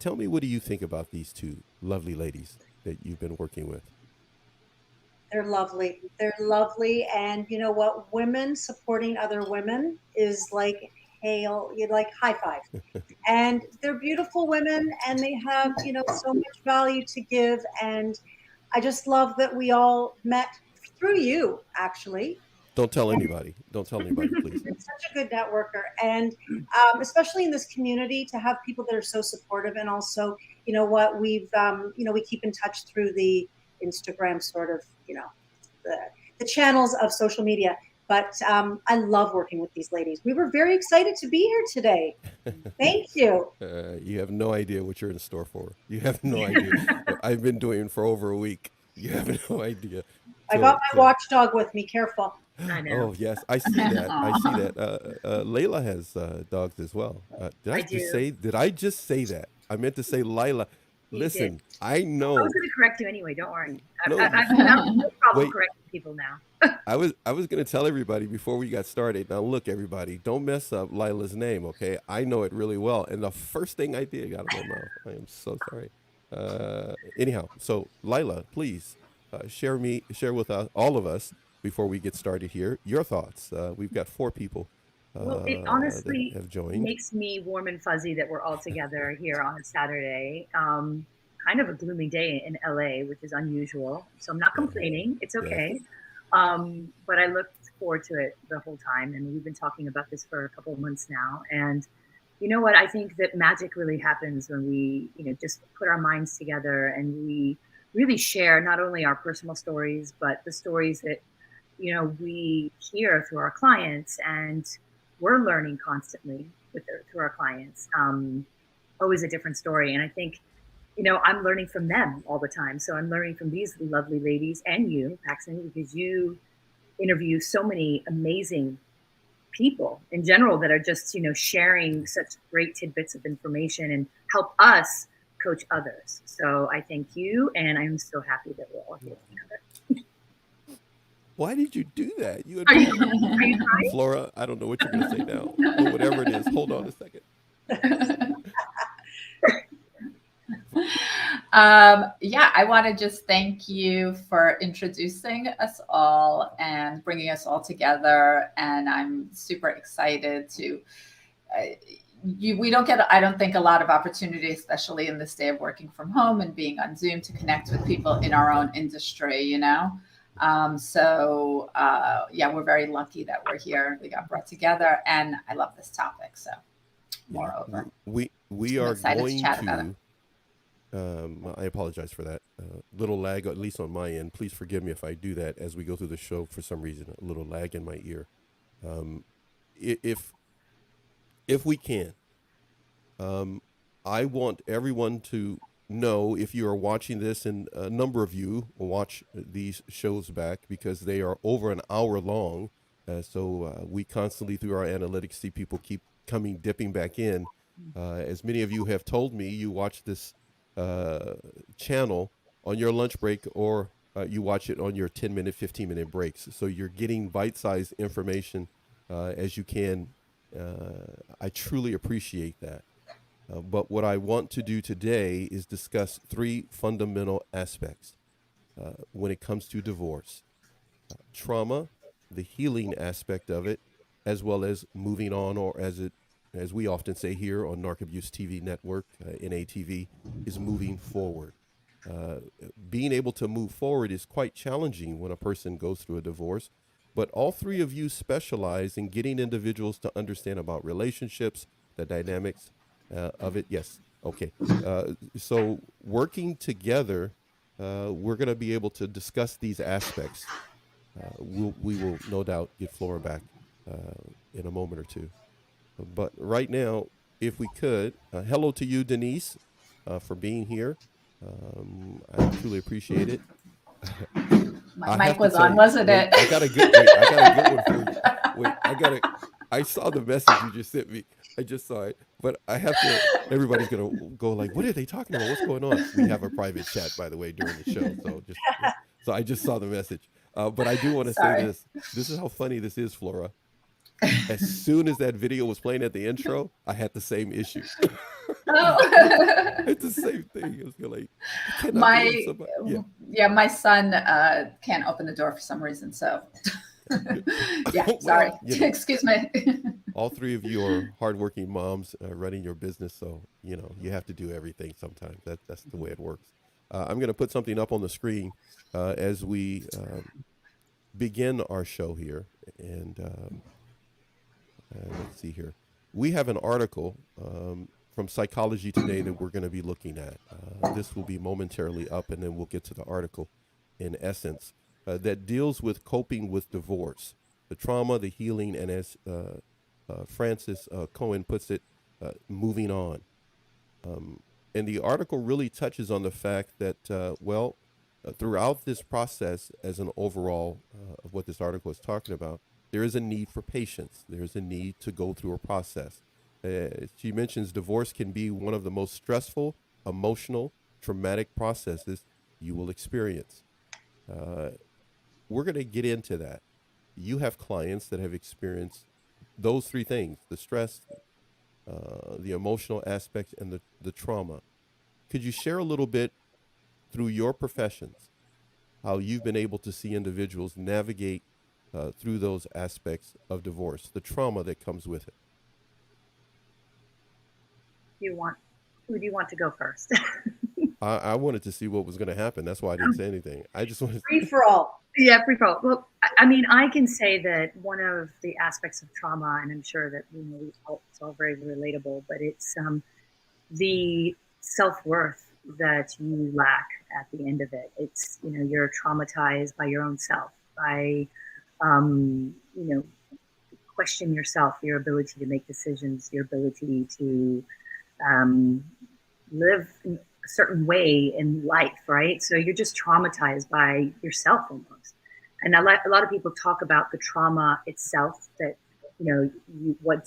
tell me, what do you think about these two lovely ladies that you've been working with? They're lovely. They're lovely. And you know what? Women supporting other women is like hail, you like high five. And they're beautiful women and they have, so much value to give. And I just love that we all met through you, actually. Don't tell anybody. Don't tell anybody, please. You're such a good networker. And especially in this community, to have people that are so supportive. And also, we keep in touch through the Instagram sort of, the, the channels of social media. But I love working with these ladies. We were very excited to be here today. Thank you. You have no idea what you're in store for. You have no idea. I've been doing it for over a week. You have no idea. I got my watchdog with me. Careful. I know. Oh yes, I see that. I see that. Layla has dogs as well. I do. Did I just say that? I meant to say Lila. You Listen, did. I know. I was going to correct you anyway. Don't worry. No, I've no problem wait. correcting people now. I was gonna tell everybody before we got started. Now look, everybody, don't mess up Lila's name, okay? I know it really well, and the first thing I did got out of my mouth. I am so sorry. Anyhow, so Lila, please share with us, all of us, before we get started here, your thoughts. We've got four people Well, it that honestly have joined. makes me warm and fuzzy that we're all together here on a Saturday. Kind of a gloomy day in LA, which is unusual. So I'm not Yeah, complaining. It's yeah, okay. But I looked forward to it the whole time. And we've been talking about this for a couple of months now. And you know what? I think that magic really happens when we, just put our minds together and we really share not only our personal stories, but the stories that, we hear through our clients, and we're learning constantly through our clients. Always a different story. And I think, I'm learning from them all the time. So I'm learning from these lovely ladies and you, Paxton, because you interview so many amazing people in general that are just, sharing such great tidbits of information and help us coach others. So I thank you. And I'm so happy that we're all here together. Why did you do that? You had Are you, told me, are you crying? Flora. I don't know what you're gonna say now, or whatever it is. Hold on a second. Yeah, I want to just thank you for introducing us all and bringing us all together. And I'm super excited to. We don't get, I don't think, a lot of opportunity, especially in this day of working from home and being on Zoom, to connect with people in our own industry. Yeah, we're very lucky that we're here. We got brought together, and I love this topic. So, moreover, We I'm are excited to going chat about it. to. I apologize for that little lag, at least on my end. Please forgive me if I do that as we go through the show. For some reason, a little lag in my ear. Um, i- if if we can, I want everyone to know, if you are watching this, and a number of you watch these shows back because they are over an hour long. So we constantly, through our analytics, see people keep coming, dipping back in. As many of you have told me, you watch this uh, channel on your lunch break, or you watch it on your 10-minute, 15-minute breaks. So you're getting bite-sized information as you can. I truly appreciate that. But what I want to do today is discuss three fundamental aspects when it comes to divorce: trauma, the healing aspect of it, as well as moving on, or as we often say here on NARC Abuse TV network, NATV, is moving forward. Uh, Being able to move forward is quite challenging when a person goes through a divorce. But all three of you specialize in getting individuals to understand about relationships, the dynamics of it. Yes. Okay. So working together, we're going to be able to discuss these aspects. We will no doubt get Flora back in a moment or two. But right now, if we could, hello to you, Denise, for being here. I truly appreciate it. My I mic have to was tell on, you, wasn't wait, it? I got a good, wait, I got a good one for you. Wait, I saw the message you just sent me. I just saw it, but I have to, everybody's going to go like, what are they talking about? What's going on? We have a private chat, by the way, during the show. So I just saw the message. But I do want to say Sorry. this. This is how funny this is, Flora. As soon as that video was playing at the intro, I had the same issue. Oh. It's the same thing. It's like, I cannot My believe somebody. Yeah. yeah, my son can't open the door for some reason. So yeah, Well, sorry. you know, Excuse me. all three of you are hardworking moms running your business, so you know you have to do everything sometimes. That's the way it works. I'm going to put something up on the screen as we begin our show here, and let's see here. We have an article from Psychology Today that we're going to be looking at. This will be momentarily up, and then we'll get to the article in essence that deals with coping with divorce, the trauma, the healing, and as Francis Cohen puts it, moving on. And the article really touches on the fact that, throughout this process, as an overall of what this article is talking about, there is a need for patience. There's a need to go through a process. She mentions divorce can be one of the most stressful, emotional, traumatic processes you will experience. We're going to get into that. You have clients that have experienced those three things: the stress, the emotional aspects, and the trauma. Could you share a little bit through your professions how you've been able to see individuals navigate through those aspects of divorce, the trauma that comes with it? Who do you want to go first? I wanted to see what was going to happen. That's why I didn't say anything. I just wanted Free for all. Yeah, free for all. Well, I mean, I can say that one of the aspects of trauma, and I'm sure that it's all very relatable, but it's the self-worth that you lack at the end of it. It's, you're traumatized by your own self, by, question yourself, your ability to make decisions, your ability to live in a certain way in life, right? So you're just traumatized by yourself almost. And a lot of people talk about the trauma itself, that, what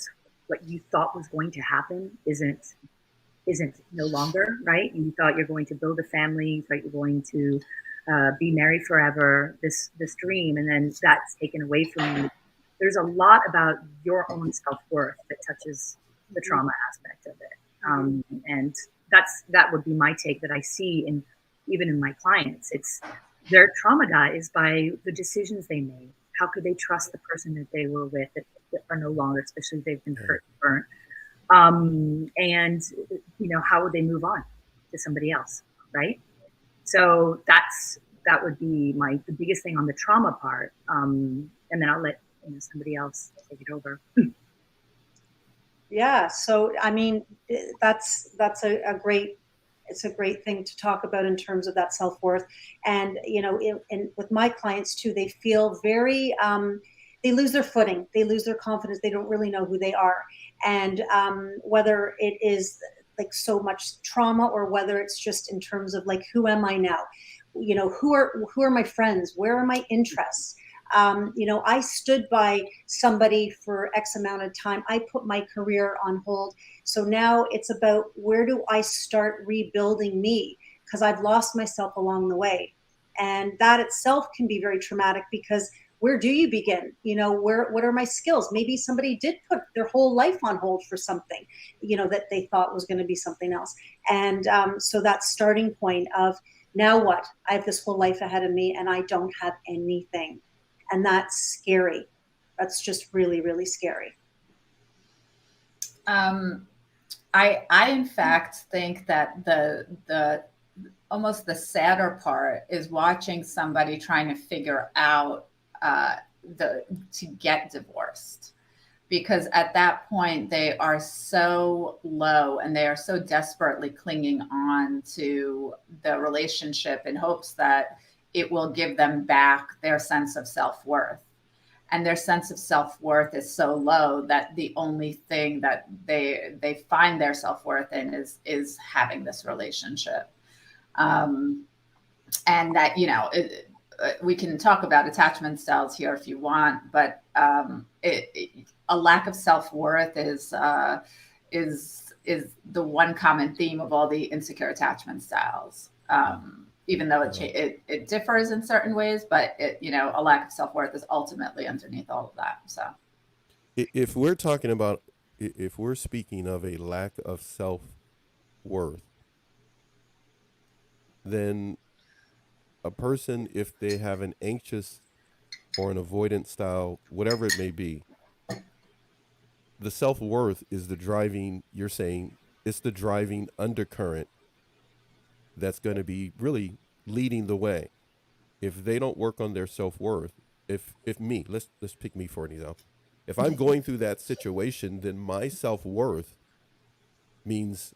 you thought was going to happen isn't no longer, right? You thought you're going to build a family, you thought you're going to be married forever, this dream, and then that's taken away from you. There's a lot about your own self-worth that touches the trauma aspect of it. And that would be my take that I see even in my clients. It's they're traumatized by the decisions they made. How could they trust the person that they were with that are no longer, especially if they've been hurt and burnt? And how would they move on to somebody else, right? So that would be the biggest thing on the trauma part. And then I'll let somebody else take it over. Yeah. So, I mean, that's a great thing to talk about in terms of that self-worth. And, with my clients too, they feel very, they lose their footing, they lose their confidence. They don't really know who they are. And whether it is like so much trauma or whether it's just in terms of like, who am I now? Who are my friends? Where are my interests? I stood by somebody for X amount of time. I put my career on hold. So now it's about, where do I start rebuilding me? Because I've lost myself along the way. And that itself can be very traumatic, because where do you begin? What are my skills? Maybe somebody did put their whole life on hold for something, that they thought was going to be something else. And so that starting point of, now what? I have this whole life ahead of me and I don't have anything. And that's scary. That's just really, really scary. I in fact think that the almost the sadder part is watching somebody trying to figure out to get divorced, because at that point they are so low and they are so desperately clinging on to the relationship in hopes that it will give them back their sense of self-worth. And their sense of self-worth is so low that the only thing that they find their self-worth in is having this relationship. And that, we can talk about attachment styles here if you want, but a lack of self-worth is the one common theme of all the insecure attachment styles. Even though it differs in certain ways, but a lack of self-worth is ultimately underneath all of that. So if we're speaking of a lack of self-worth, self-worth, then a person, if they have an anxious or an avoidant style, whatever it may be, the self-worth is the driving, you're saying, it's the driving undercurrent that's going to be really leading the way. If they don't work on their self-worth, if me, let's pick me for an example. If I'm going through that situation, then my self-worth means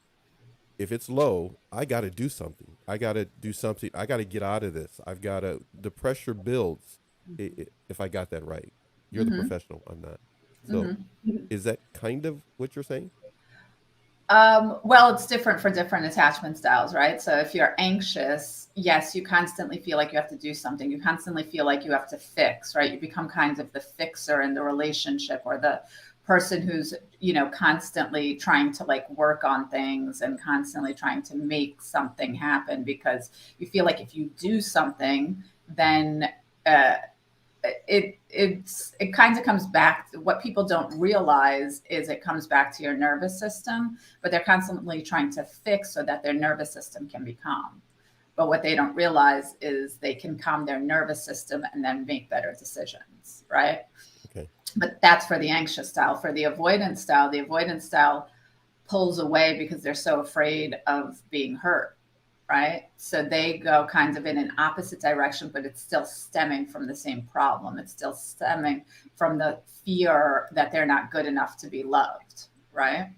if it's low, I got to do something. I got to do something. I got to get out of this. The pressure builds if I got that right. You're the professional. I'm not. So is that kind of what you're saying? Well, it's different for different attachment styles, right? So if you're anxious, yes, you constantly feel like you have to do something. You constantly feel like you have to fix, right? You become kind of the fixer in the relationship, or the person who's, constantly trying to like work on things and constantly trying to make something happen, because you feel like if you do something, then it kind of comes back to what people don't realize is it comes back to your nervous system, but they're constantly trying to fix so that their nervous system can be calm. But what they don't realize is they can calm their nervous system and then make better decisions, right? Okay. But that's for the anxious style. For the avoidance style pulls away because they're so afraid of being hurt, right? So they go kind of in an opposite direction, but it's still stemming from the same problem. It's still stemming from the fear that they're not good enough to be loved, right?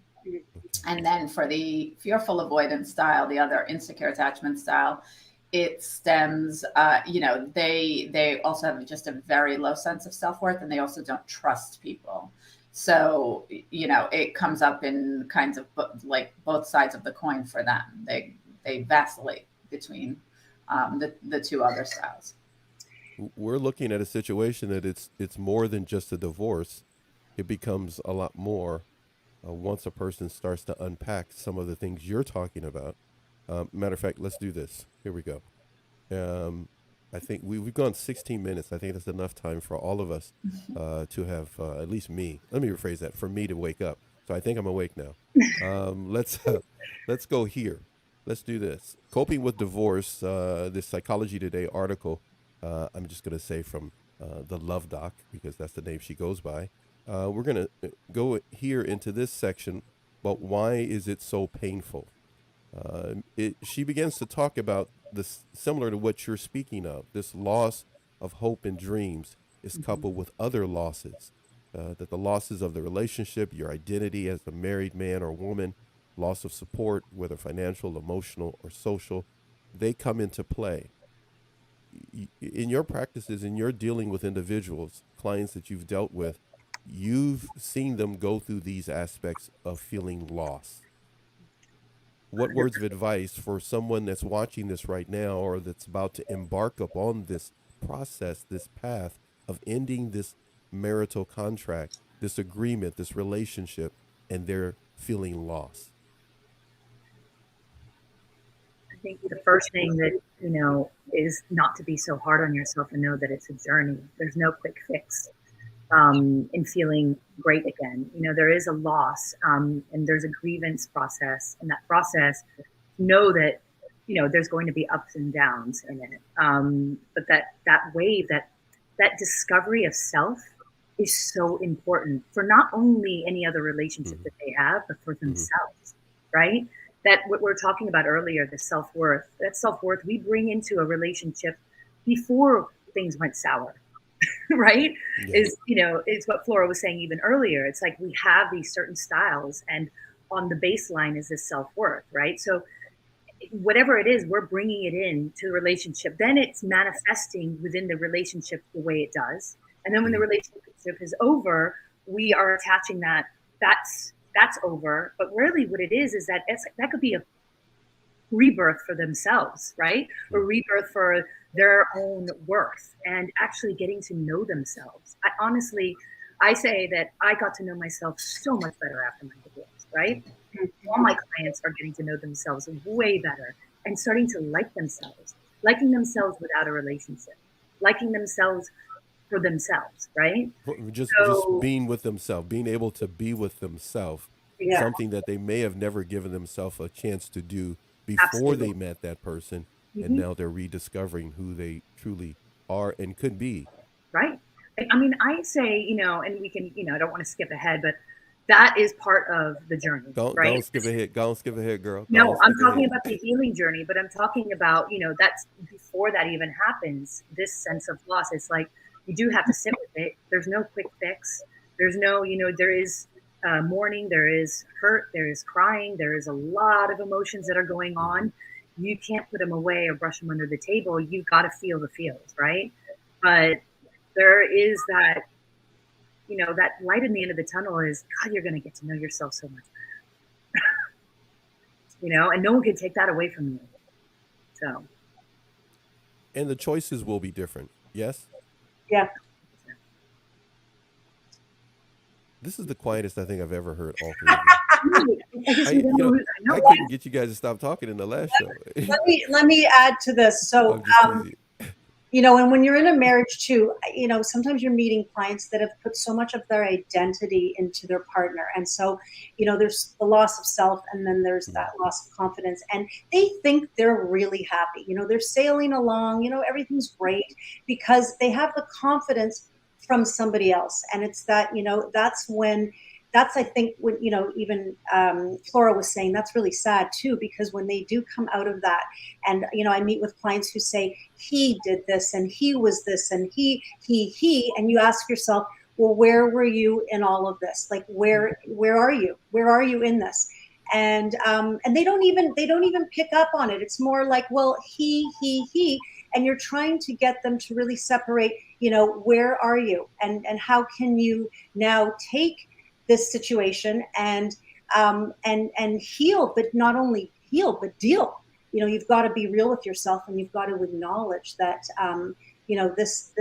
And then for the fearful avoidance style, the other insecure attachment style, it stems, they also have just a very low sense of self-worth, and they also don't trust people. So, it comes up in kinds of like both sides of the coin for them. They vacillate between the two other styles. We're looking at a situation that it's more than just a divorce. It becomes a lot more once a person starts to unpack some of the things you're talking about. Matter of fact, let's do this. Here we go. I think we've gone 16 minutes. I think that's enough time for all of us to have, at least me. Let me rephrase that, for me to wake up. So I think I'm awake now. Let's go here. Let's do this. Coping with divorce, this Psychology Today article, I'm just going to say from the Love Doc, because that's the name she goes by. We're going to go here into this section, but why is it so painful? She begins to talk about this, similar to what you're speaking of. This loss of hope and dreams is coupled with other losses, that the losses of the relationship, your identity as a married man or woman, loss of support, whether financial, emotional, or social, they come into play. In your practices, in your dealing with individuals, clients that you've dealt with, you've seen them go through these aspects of feeling lost. What words of advice for someone that's watching this right now, or that's about to embark upon this process, this path of ending this marital contract, this agreement, this relationship, and they're feeling lost? I think the first thing that, is not to be so hard on yourself and know that it's a journey. There's no quick fix in feeling great again. There is a loss, and there's a grievance process. And that process, know that, there's going to be ups and downs in it. But that wave, that discovery of self is so important for not only any other relationship that they have, but for themselves, right? That what we're talking about earlier, the self-worth, that self-worth we bring into a relationship before things went sour, right? Yeah. Is what Flora was saying even earlier. It's like we have these certain styles, and on the baseline is this self-worth, right? So whatever it is, we're bringing it into the relationship. Then it's manifesting within the relationship the way it does. And then when the relationship is over, we are attaching that's over. But really what it is that that could be a rebirth for themselves, right? A rebirth for their own worth and actually getting to know themselves. I say that I got to know myself so much better after my divorce, right? All my clients are getting to know themselves way better and starting to like themselves, liking themselves without a relationship, liking themselves for themselves, right? Just being with themselves, being able to be with themselves Yeah. something that they may have never given themselves a chance to do before Absolutely. they met that person, and Mhm. now they're rediscovering who they truly are and could be. Right. I mean, I say, and we can, I don't want to skip ahead, but that is part of the journey, Go right? on, skip ahead. Go on, skip ahead, girl. Go on, No, I'm skip talking ahead. about the healing journey, but I'm talking about, that's before that even happens, this sense of loss. It's like you do have to sit with it. There's no quick fix. There's no, there is mourning, there is hurt, there is crying, there is a lot of emotions that are going on. You can't put them away or brush them under the table. You've got to feel the feels, right? But there is that, that light in the end of the tunnel is, God, you're going to get to know yourself so much better. And no one can take that away from you. So. And the choices will be different. Yes? Yeah. This is the quietest I think I've ever heard all three of you. I couldn't get you guys to stop talking in the last show. Let me add to this. So, and when you're in a marriage too, sometimes you're meeting clients that have put so much of their identity into their partner. And so, there's the loss of self, and then there's that loss of confidence. And they think they're really happy. They're sailing along, everything's great because they have the confidence from somebody else. And it's that, I think when, even Flora was saying, that's really sad too, because when they do come out of that, and, I meet with clients who say, he did this and he was this and he, and you ask yourself, well, where were you in all of this? Like, where are you? Where are you in this? And they don't even pick up on it. It's more like, well, he, and you're trying to get them to really separate, where are you? And how can you now take this situation and heal, but not only heal, but deal. You've got to be real with yourself, and you've got to acknowledge that, this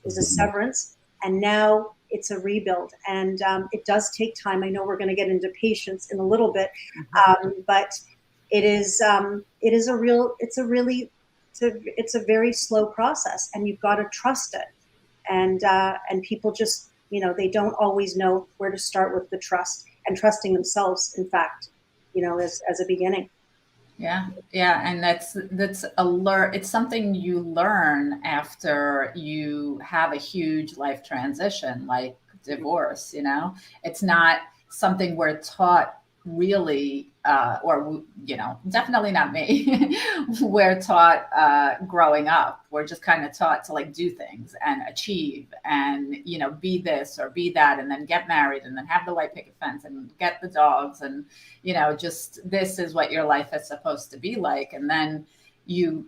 is a severance, and now it's a rebuild, and it does take time. I know we're going to get into patience in a little bit, but it's a very slow process, and you've got to trust it. And people just, they don't always know where to start with the trust and trusting themselves, in fact, as a beginning. Yeah. And that's it's something you learn after you have a huge life transition, like divorce. It's not something we're taught really, or definitely not me. We're taught growing up. We're just kind of taught to like do things and achieve and be this or be that, and then get married and then have the white picket fence and get the dogs, and just this is what your life is supposed to be like. And then you're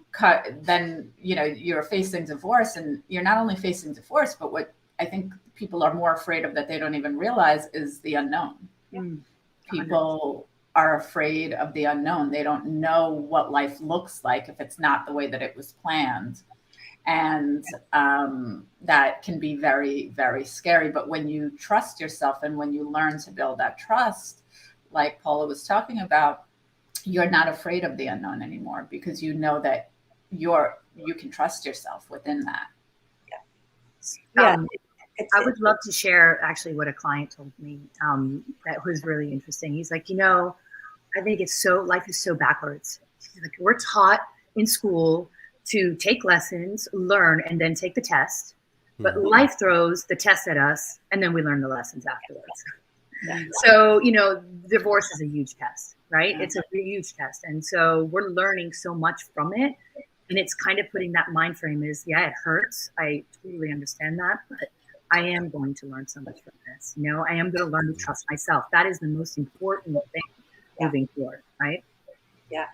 facing divorce, and you're not only facing divorce, but what I think people are more afraid of that they don't even realize is the unknown. People are afraid of the unknown. They don't know what life looks like if it's not the way that it was planned. And that can be very, very scary. But when you trust yourself and when you learn to build that trust, like Paula was talking about, you're not afraid of the unknown anymore, because you know that you can trust yourself within that. I would love to share actually what a client told me that was really interesting. He's like, I think life is so backwards. He's like, we're taught in school to take lessons, learn, and then take the test. But life throws the test at us, and then we learn the lessons afterwards. So, divorce is a huge test, right? It's a huge test. And so we're learning so much from it. And it's kind of putting that mind frame is, it hurts. I totally understand that. But I am going to learn so much from this. I am going to learn to trust myself. That is the most important thing moving forward, right? Yeah,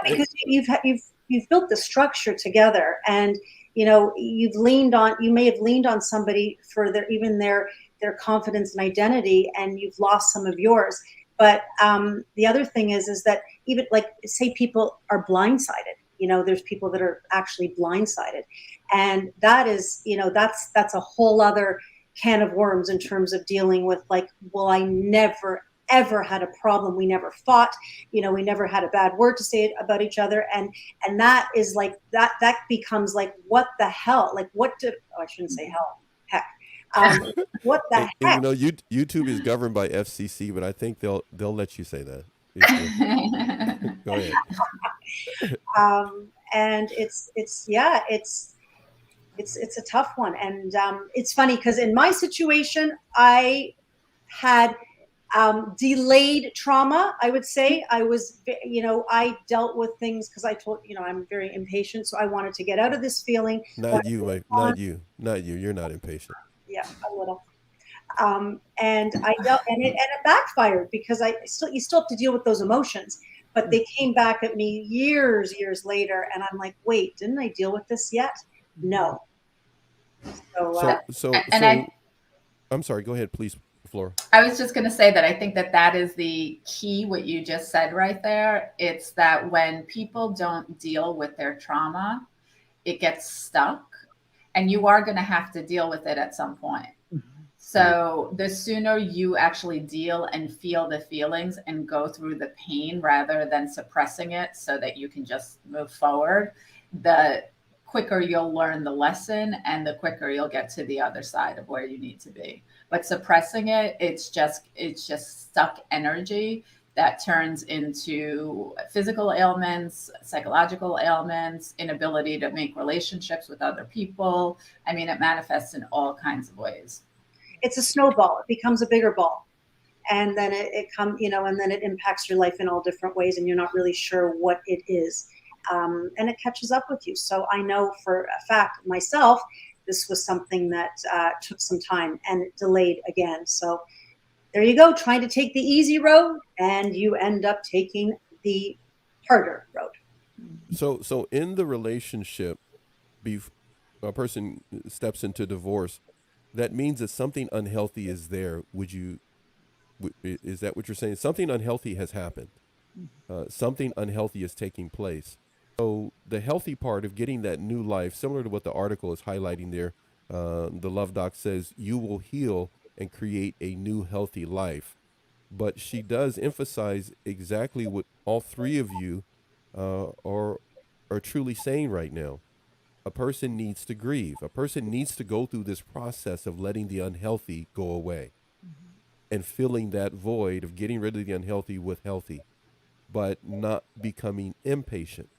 because you've built the structure together, and you may have leaned on somebody for their confidence and identity, and you've lost some of yours. But the other thing is that even like say people are blindsided. There's people that are actually blindsided, and that is, that's a whole other can of worms in terms of dealing with like, well, I never ever had a problem. We never fought, we never had a bad word to say about each other. And that is like, that becomes like, what the hell? Like, I shouldn't say hell, heck. What the And heck? you know, YouTube is governed by FCC, but I think they'll let you say that. Go ahead. And it's yeah, it's a tough one. And it's funny because in my situation, I had delayed trauma. I would say I was, I dealt with things because I told, I'm very impatient, so I wanted to get out of this feeling. Not you, not you, not you. You're not impatient. Yeah, a little. And I dealt, and it backfired because you still have to deal with those emotions, but they came back at me years later, and I'm like, wait, didn't I deal with this yet? No. So and I'm sorry. Go ahead, please, Flora. I was just going to say that I think that is the key, what you just said right there. It's that when people don't deal with their trauma, it gets stuck, and you are going to have to deal with it at some point. So the sooner you actually deal and feel the feelings and go through the pain rather than suppressing it so that you can just move forward, the quicker you'll learn the lesson and the quicker you'll get to the other side of where you need to be. But suppressing it, it's just stuck energy that turns into physical ailments, psychological ailments, inability to make relationships with other people. I mean, it manifests in all kinds of ways. It's a snowball. It becomes a bigger ball. And then and then it impacts your life in all different ways, and you're not really sure what it is. And it catches up with you. So I know for a fact myself, this was something that took some time, and it delayed again. So there you go, trying to take the easy road, and you end up taking the harder road. So in the relationship, a person steps into divorce, that means that something unhealthy is there. Is that what you're saying? Something unhealthy has happened. Something unhealthy is taking place. So the healthy part of getting that new life, similar to what the article is highlighting there, the Love Doc says, you will heal and create a new healthy life. But she does emphasize exactly what all three of you are truly saying right now. A person needs to grieve. A person needs to go through this process of letting the unhealthy go away and filling that void of getting rid of the unhealthy with healthy, but not becoming impatient.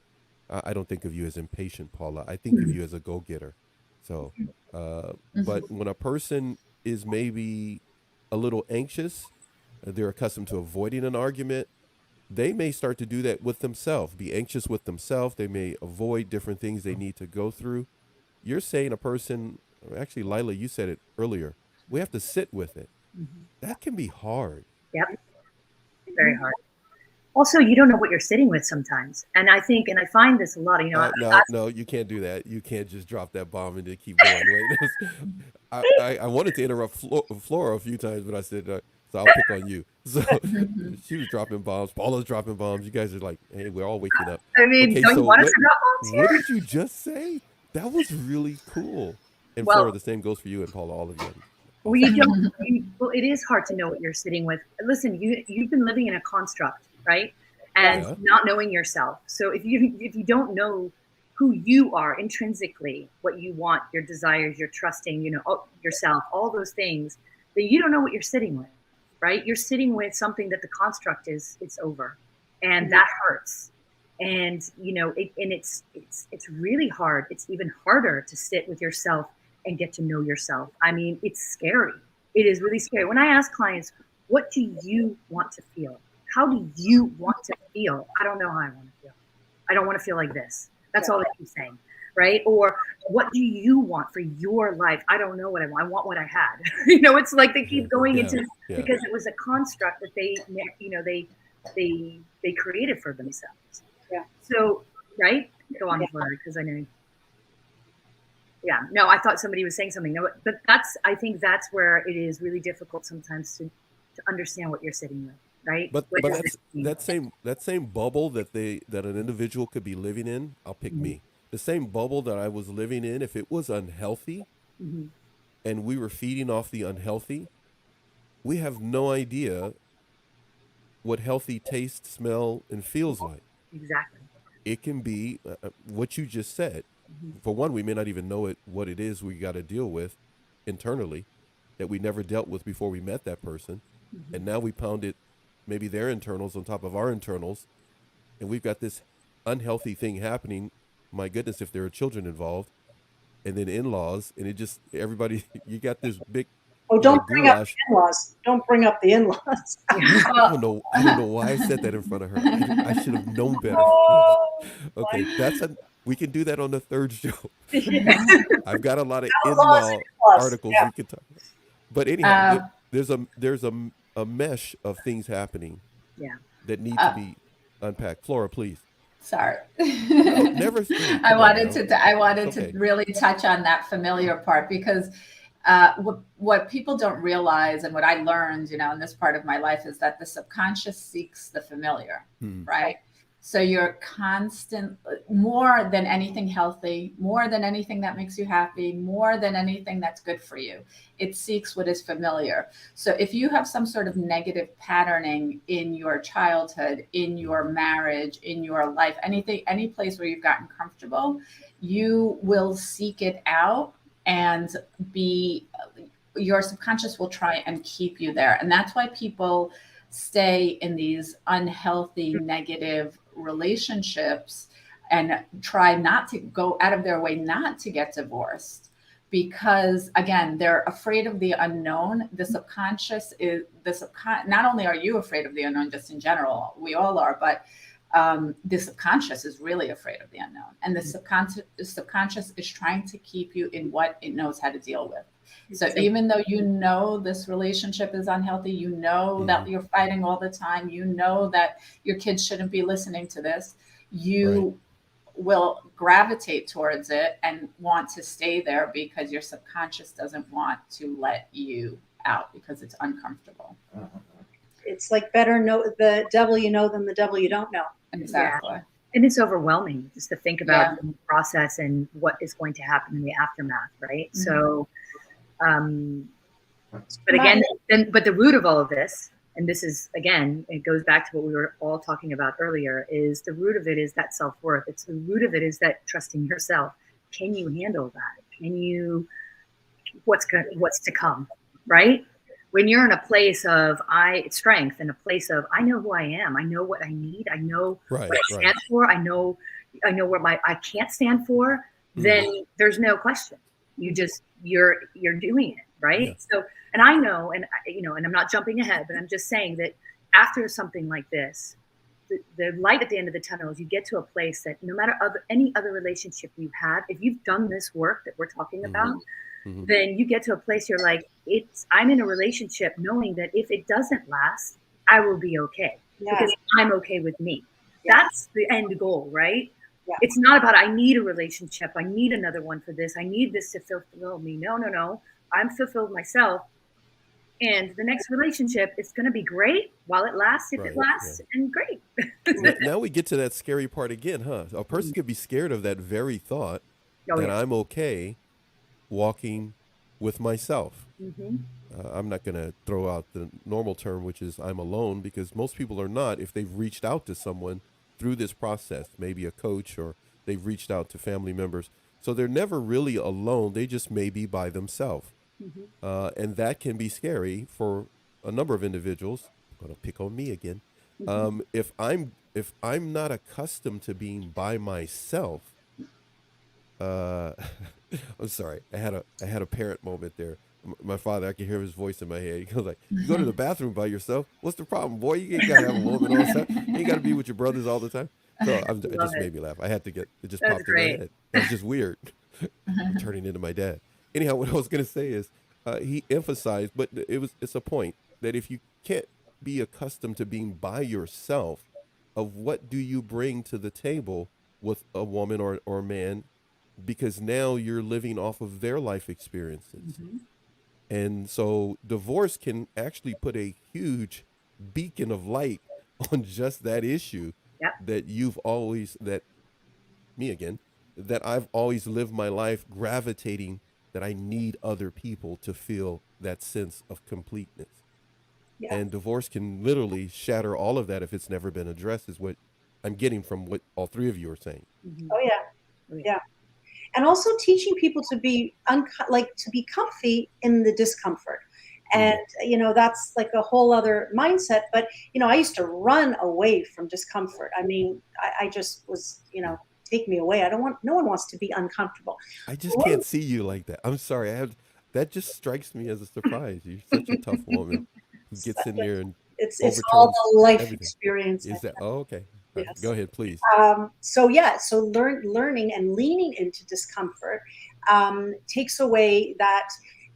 I don't think of you as impatient, Paula. I think of you as a go-getter. So, but when a person is maybe a little anxious, they're accustomed to avoiding an argument, they may start to do that with themselves, be anxious with themselves. They may avoid different things they need to go through. You're saying a person, actually, Laila, you said it earlier, we have to sit with it. That can be hard. Yep. Very hard. Also, you don't know what you're sitting with sometimes. And I find this a lot, No, you can't do that. You can't just drop that bomb and then keep going. I wanted to interrupt Flora a few times, but I said, so I'll pick on you. So she was dropping bombs. Paula's dropping bombs. You guys are like, hey, we're all waking up. I mean, okay, don't you want us to drop bombs here? What did you just say? That was really cool. And Flora, the same goes for you and Paula, all of you. Well, it is hard to know what you're sitting with. Listen, you've been living in a construct, right? And not knowing yourself. So if you don't know who you are intrinsically, what you want, your desires, your trusting, yourself, all those things, then you don't know what you're sitting with, right? You're sitting with something that the construct it's over, and that hurts. And it's really hard. It's even harder to sit with yourself and get to know yourself. I mean, it's scary. It is really scary. When I ask clients, what do you want to feel? How do you want to feel? I don't know how I want to feel. I don't want to feel like this. That's all they keep saying, right? Or what do you want for your life? I don't know what I want. I want what I had. It's like they keep going into because it was a construct that they created for themselves. Yeah. So, right? Go on, Flora, because I know. Yeah. No, I thought somebody was saying something. No, but I think that's where it is really difficult sometimes to understand what you're sitting with. Right. But that same bubble that an individual could be living in, I'll pick me. The same bubble that I was living in, if it was unhealthy and we were feeding off the unhealthy, we have no idea what healthy tastes, smell, and feels like. Exactly. It can be what you just said. For one, we may not even know what it is we got to deal with internally. that we never dealt with before we met that person. And now we pounded maybe their internals on top of our internals, and we've got this unhealthy thing happening. My goodness, if there are children involved, and then in-laws, and it just, everybody, you got this big, Oh, don't bring up goulash. the in-laws. Don't bring up the in-laws. I don't know why I said that in front of her. I should have known better. Oh, Okay, we can do that on the third show. I've got a lot of Outlaws in-law and in-laws, articles yeah. we could talk about. But anyhow, there's a mesh of things happening that need to be unpacked. Flora, please. Sorry. No, never. I wanted to really touch on that familiar part, because what people don't realize, and what I learned, in this part of my life, is that the subconscious seeks the familiar, right? So you're constant, more than anything healthy, more than anything that makes you happy, more than anything that's good for you, it seeks what is familiar. So if you have some sort of negative patterning in your childhood, in your marriage, in your life, any place where you've gotten comfortable, you will seek it out, and your subconscious will try and keep you there. And that's why people stay in these unhealthy, negative relationships and try not to go out of their way not to get divorced, because again, they're afraid of the unknown. The subconscious is not only are you afraid of the unknown, just in general, we all are, but the subconscious is really afraid of the unknown, and the subconscious is trying to keep you in what it knows how to deal with. So even though this relationship is unhealthy, that you're fighting all the time, that your kids shouldn't be listening to this, you will gravitate towards it and want to stay there, because your subconscious doesn't want to let you out because it's uncomfortable. It's like better know the devil you know than the devil you don't know. Exactly. Yeah. And it's overwhelming just to think about the process and what is going to happen in the aftermath, right? So, but again, but the root of all of this, and this is, again, it goes back to what we were all talking about earlier, is the root of it is that self-worth. It's the root of it is that trusting yourself. Can you handle that? Can you, what's to come, right? When you're in a place of strength, in a place of, I know who I am, I know what I need, I know what I stand for, I know what I can't stand for, then there's no question. You're doing it, right? Yeah. So, and I know, and and I'm not jumping ahead, but I'm just saying that after something like this, the light at the end of the tunnel is you get to a place that no matter any other relationship you have, if you've done this work that we're talking about, then you get to a place you're like, I'm in a relationship knowing that if it doesn't last, I will be okay because I'm okay with me. That's the end goal, right? Yeah. It's not about, I need a relationship. I need another one for this. I need this to fulfill me. No. I'm fulfilled myself. And the next relationship is going to be great while it lasts, if it lasts, and great. Now we get to that scary part again, huh? A person could be scared of that very thought that I'm okay walking with myself. I'm not going to throw out the normal term, which is I'm alone, because most people are not if they've reached out to someone through this process, maybe a coach, or they've reached out to family members. So they're never really alone. They just may be by themselves. And that can be scary for a number of individuals. I'm going to pick on me again. If I'm not accustomed to being by myself, I'm sorry. I had a parent moment there. My father, I can hear his voice in my head. He goes like, "You go to the bathroom by yourself? What's the problem, boy? You ain't gotta have a woman all the time. You ain't gotta be with your brothers all the time." So it just made me laugh. I had to it just popped in my head. That's just weird. I'm turning into my dad. Anyhow, what I was gonna say is, he emphasized, but it's a point that if you can't be accustomed to being by yourself, of what do you bring to the table with a woman or a man? Because now you're living off of their life experiences. And so divorce can actually put a huge beacon of light on just that issue that I've always lived my life gravitating, that I need other people to feel that sense of completeness. And divorce can literally shatter all of that if it's never been addressed, is what I'm getting from what all three of you are saying. Oh yeah. And also teaching people to be to be comfy in the discomfort. And, that's like a whole other mindset. But, I used to run away from discomfort. I mean, I just was, take me away. No one wants to be uncomfortable. I just can't see you like that. I'm sorry. That just strikes me as a surprise. You're such a tough woman who gets in there and it's all overturns the life everything. experience. Is that, oh, okay. All right, Yes. go ahead, please. So learning and leaning into discomfort takes away that,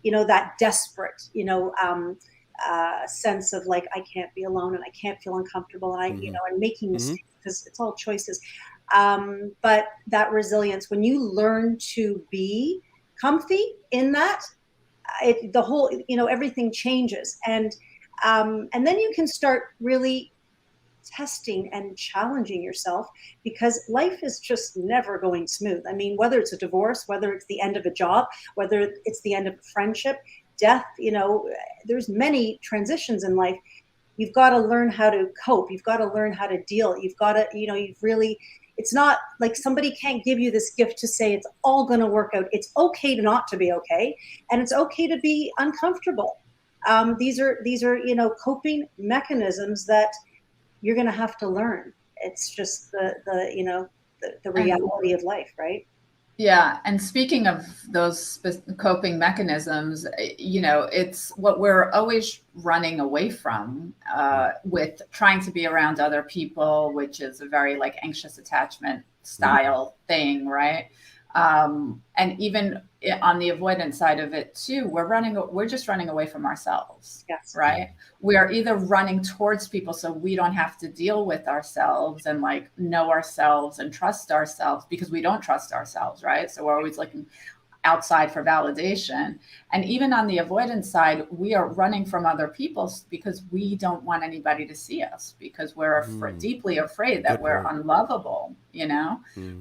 that desperate, sense of like, I can't be alone and I can't feel uncomfortable, and and making mistakes, because it's all choices. But that resilience, when you learn to be comfy in that, the whole, everything changes. And then you can start really testing and challenging yourself, because life is just never going smooth. I mean, whether it's a divorce, whether it's the end of a job, whether it's the end of a friendship, death, there's many transitions in life. You've got to learn how to cope. You've got to learn how to deal. You've got to, it's not like somebody can't give you this gift to say it's all going to work out. It's okay to not to be okay. And it's okay to be uncomfortable. These are, coping mechanisms that you're going to have to learn. It's just the reality of life, right? Yeah. And speaking of those coping mechanisms, it's what we're always running away from with trying to be around other people, which is a very like anxious attachment style thing, right? And even on the avoidance side of it too, we're just running away from ourselves. Yes. Right. We are either running towards people so we don't have to deal with ourselves and like know ourselves and trust ourselves, because we don't trust ourselves. Right. So we're always looking outside for validation. And even on the avoidance side, we are running from other people because we don't want anybody to see us, because we're deeply afraid that we're unlovable,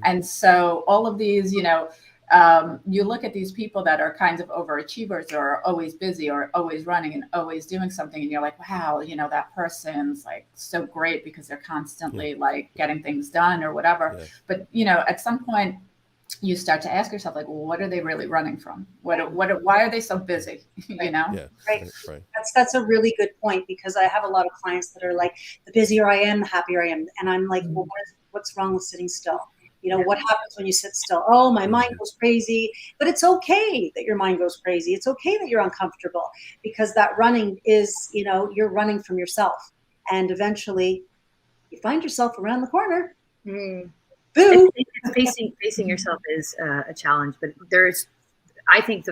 And so all of these, you look at these people that are kinds of overachievers, or are always busy or always running and always doing something. And you're like, wow, that person's like so great because they're constantly like getting things done or whatever. Yeah. But, at some point, you start to ask yourself, like, well, what are they really running from? Why are they so busy? Yeah, right. That's a really good point, because I have a lot of clients that are like, the busier I am, the happier I am. And I'm like, well, what's wrong with sitting still? What happens when you sit still? Oh, my mind goes crazy. But it's okay that your mind goes crazy. It's okay that you're uncomfortable, because that running is, you're running from yourself. And eventually you find yourself around the corner. Boom. Facing yourself is a challenge, but I think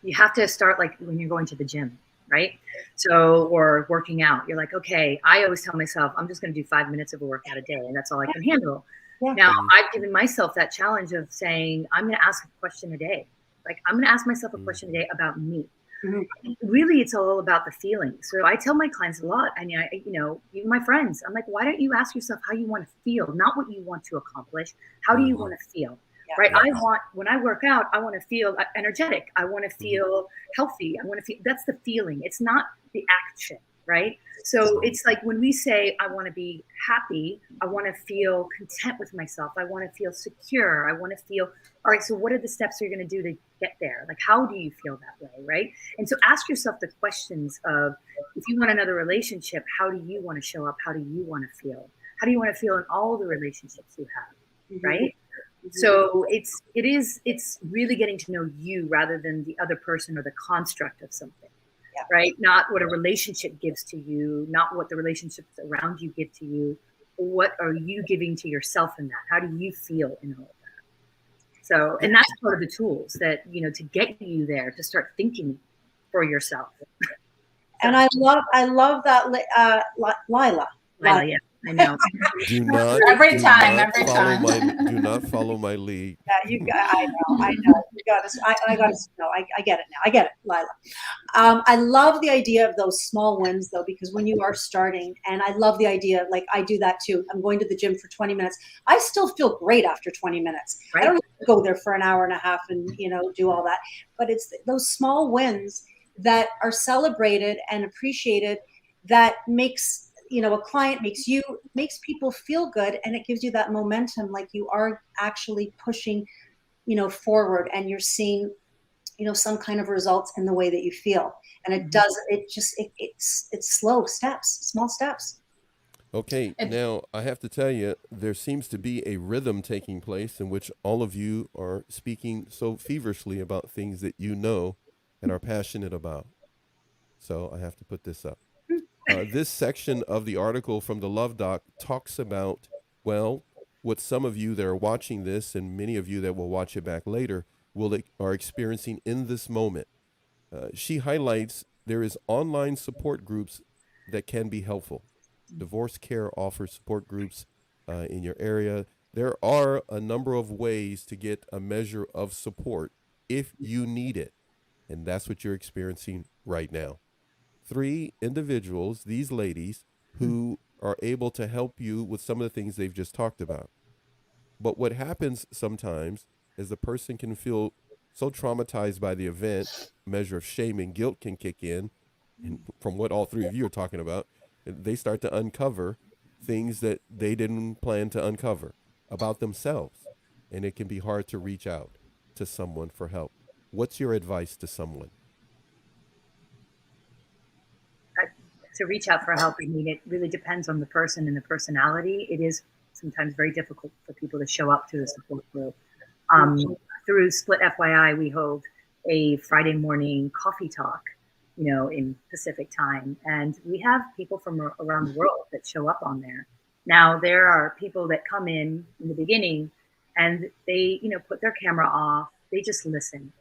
you have to start like when you're going to the gym, right? So, or working out, you're like, okay, I always tell myself, I'm just going to do 5 minutes of a workout a day, and that's all I can handle. Yeah. Now I've given myself that challenge of saying, I'm going to ask a question a day. Like, I'm going to ask myself a question a day about me. Really, it's all about the feeling. So I tell my clients a lot, and even my friends, I'm like, why don't you ask yourself how you want to feel, not what you want to accomplish? How do you want to feel? Yeah. Right? Yeah. When I work out, I want to feel energetic. I want to feel healthy. I want to feel, that's the feeling. It's not the action, right? So it's like when we say, I want to be happy, I want to feel content with myself, I want to feel secure, I want to feel, all right, so what are the steps you're going to do to get there? Like, how do you feel that way, right? And so ask yourself the questions of, if you want another relationship, how do you want to show up? How do you want to feel? How do you want to feel in all the relationships you have, right? So it's really getting to know you rather than the other person or the construct of something. Yeah. Right? Not what a relationship gives to you, not what the relationships around you give to you. What are you giving to yourself in that? How do you feel in all of that? So, and that's part of the tools that, to get you there, to start thinking for yourself. And I love that, Laila. Laila, yeah. I know. Do not follow my lead. Yeah, I know. You got to. I got to know. I get it now. I get it, Laila. I love the idea of those small wins, though, because when you are starting, and I love the idea. Like, I do that too. I'm going to the gym for 20 minutes. I still feel great after 20 minutes. Right. I don't have to go there for an hour and a half and do all that. But it's those small wins that are celebrated and appreciated that makes a client makes people feel good, and it gives you that momentum, like you are actually pushing forward, and you're seeing some kind of results in the way that you feel. And it does, it's slow steps, small steps. Okay, now I have to tell you, there seems to be a rhythm taking place in which all of you are speaking so feverishly about things that you know and are passionate about. So I have to put this up. This section of the article from the Love Doc talks about, well, what some of you that are watching this and many of you that will watch it back later are experiencing in this moment. She highlights there is online support groups that can be helpful. Divorce Care offers support groups in your area. There are a number of ways to get a measure of support if you need it. And that's what you're experiencing right now. 3 individuals, these ladies, who are able to help you with some of the things they've just talked about. But what happens sometimes is the person can feel so traumatized by the event, a measure of shame and guilt can kick in. And from what all 3 of you are talking about, they start to uncover things that they didn't plan to uncover about themselves. And it can be hard to reach out to someone for help. What's your advice to someone? To reach out for help, I mean, it really depends on the person and the personality. It is sometimes very difficult for people to show up to the support group. Through Split FYI, we hold a Friday morning coffee talk, in Pacific time. And we have people from around the world that show up on there. Now, there are people that come in the beginning and they, put their camera off. They just listen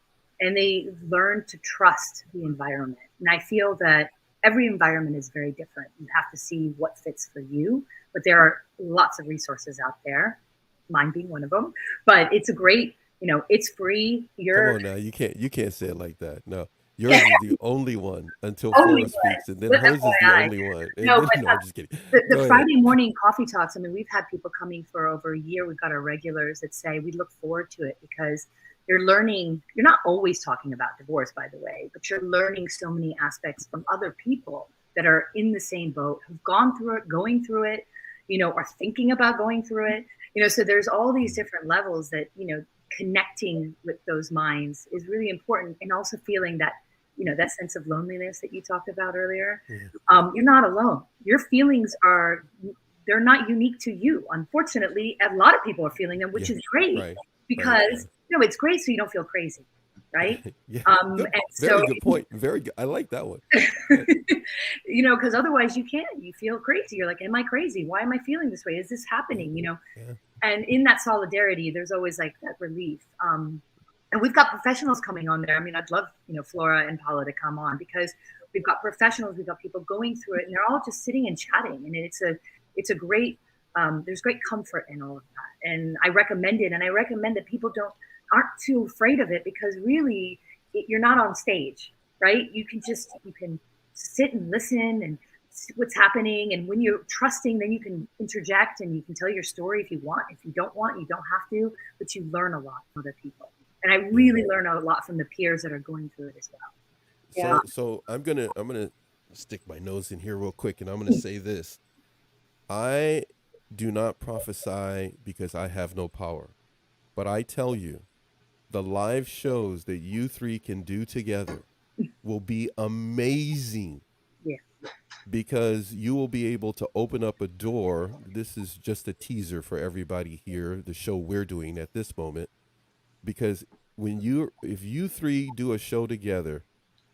and they learn to trust the environment. And I feel that every environment is very different. You have to see what fits for you, but there are lots of resources out there, mine being one of them. But it's a great, it's free. Come on now, you can't say it like that. No, yours is the only one until Flora speaks, and then hers is the only one. No, I'm just kidding. The Friday morning coffee talks. I mean, we've had people coming for over a year. We've got our regulars that say we look forward to it because you're learning. You're not always talking about divorce, by the way, but you're learning so many aspects from other people that are in the same boat, who've gone through it, going through it, are thinking about going through it. So there's all these different levels that, connecting with those minds is really important. And also feeling that, that sense of loneliness that you talked about earlier. You're not alone. Your feelings they're not unique to you. Unfortunately, a lot of people are feeling them, which is great because, it's great so you don't feel crazy, right? Very good point. Very good. I like that one. Because otherwise you feel crazy. You're like, am I crazy? Why am I feeling this way? Is this happening? And in that solidarity, there's always like that relief. And we've got professionals coming on there. I mean, I'd love, Flora and Paula to come on because we've got professionals, we've got people going through it and they're all just sitting and chatting. And it's a great, there's great comfort in all of that. And I recommend it. And I recommend that people aren't too afraid of it because really you're not on stage, right? You can sit and listen and see what's happening. And when you're trusting, then you can interject and you can tell your story if you want. If you don't want, you don't have to, but you learn a lot from other people. And I really learn a lot from the peers that are going through it as well. So I'm gonna stick my nose in here real quick and I'm gonna say this. I do not prophesy because I have no power, but I tell you, the live shows that you 3 can do together will be amazing. Yeah. Because you will be able to open up a door. This is just a teaser for everybody here, the show we're doing at this moment. Because if you 3 do a show together,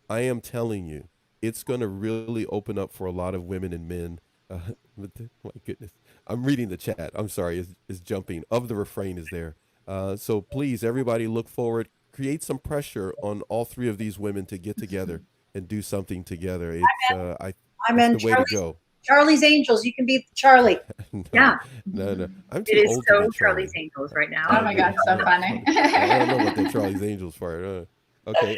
I am telling you, it's going to really open up for a lot of women and men. My goodness. I'm reading the chat. I'm sorry. It's jumping. Of the refrain is there. So please, everybody look forward. Create some pressure on all 3 of these women to get together and do something together. It's the way to go. Charlie's Angels. You can be Charlie. No. I'm too it is old so to be Charlie's Angels right now. Oh my God, so funny. I don't know about the Charlie's Angels part. Okay.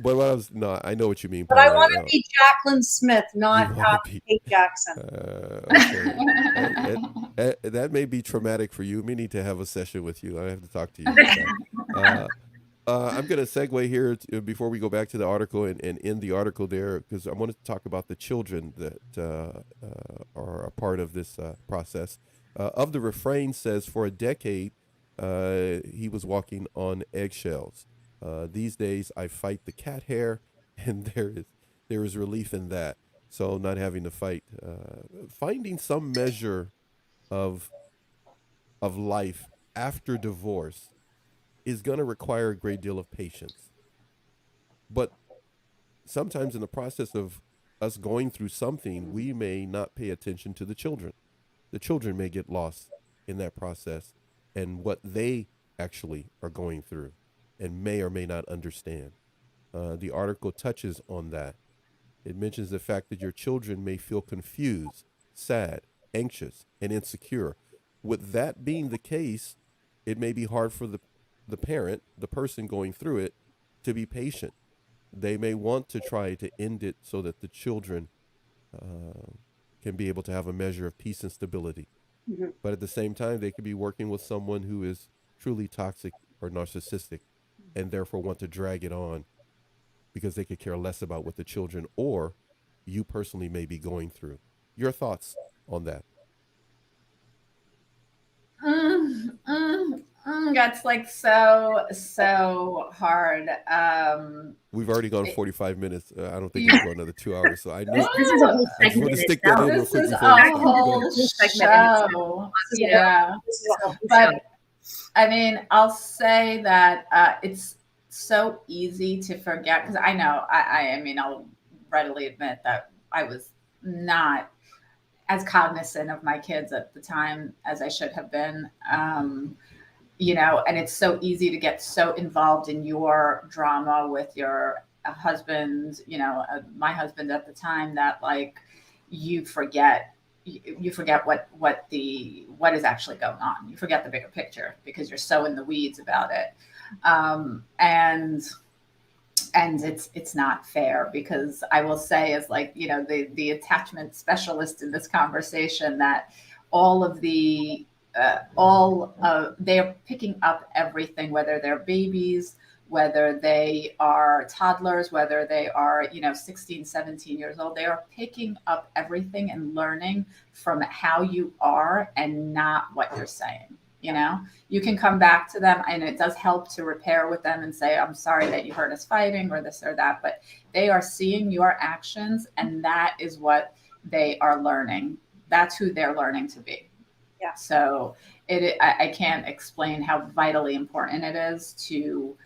But I know what you mean. But Paula. I want to be Jacqueline Smith, not Kate Jackson. Okay. That may be traumatic for you. We need to have a session with you. I have to talk to you. I'm going to segue here before we go back to the article and end the article there, because I want to talk about the children that are a part of this process. Of the refrain says, for a decade, he was walking on eggshells. These days, I fight the cat hair, and there is relief in that. So not having to fight, finding some measure of life after divorce is going to require a great deal of patience. But sometimes in the process of us going through something, we may not pay attention to the children. The children may get lost in that process and what they actually are going through and may or may not understand. The article touches on that. It mentions the fact that your children may feel confused, sad, anxious, and insecure. With that being the case, it may be hard for the parent, the person going through it, to be patient. They may want to try to end it so that the children can be able to have a measure of peace and stability. Mhm. But at the same time, they could be working with someone who is truly toxic or narcissistic and therefore want to drag it on because they could care less about what the children or you personally may be going through. Your thoughts on that? That's like so hard. We've already gone 45 minutes. I don't think we can go another 2 hours. So I knew This is a whole I just segment want in to stick that itself. in real This quick is before a we stop. Go whole ahead. show. Yeah. This is a whole But show. I mean, I'll say that it's so easy to forget because I know, I mean, I'll readily admit that I was not as cognizant of my kids at the time as I should have been. And it's so easy to get so involved in your drama with your husband, my husband at the time, that like you forget what is actually going on. You forget the bigger picture because you're so in the weeds about it. And it's not fair because I will say, as like, the attachment specialist in this conversation, that they're picking up everything, whether they're babies, whether they are toddlers, whether they are 16, 17 years old. They are picking up everything and learning from how you are and not what you're saying. You can come back to them, and it does help to repair with them and say, I'm sorry that you heard us fighting or this or that, but they are seeing your actions, and that is what they are learning. That's who they're learning to be. Yeah. So I can't explain how vitally important it is to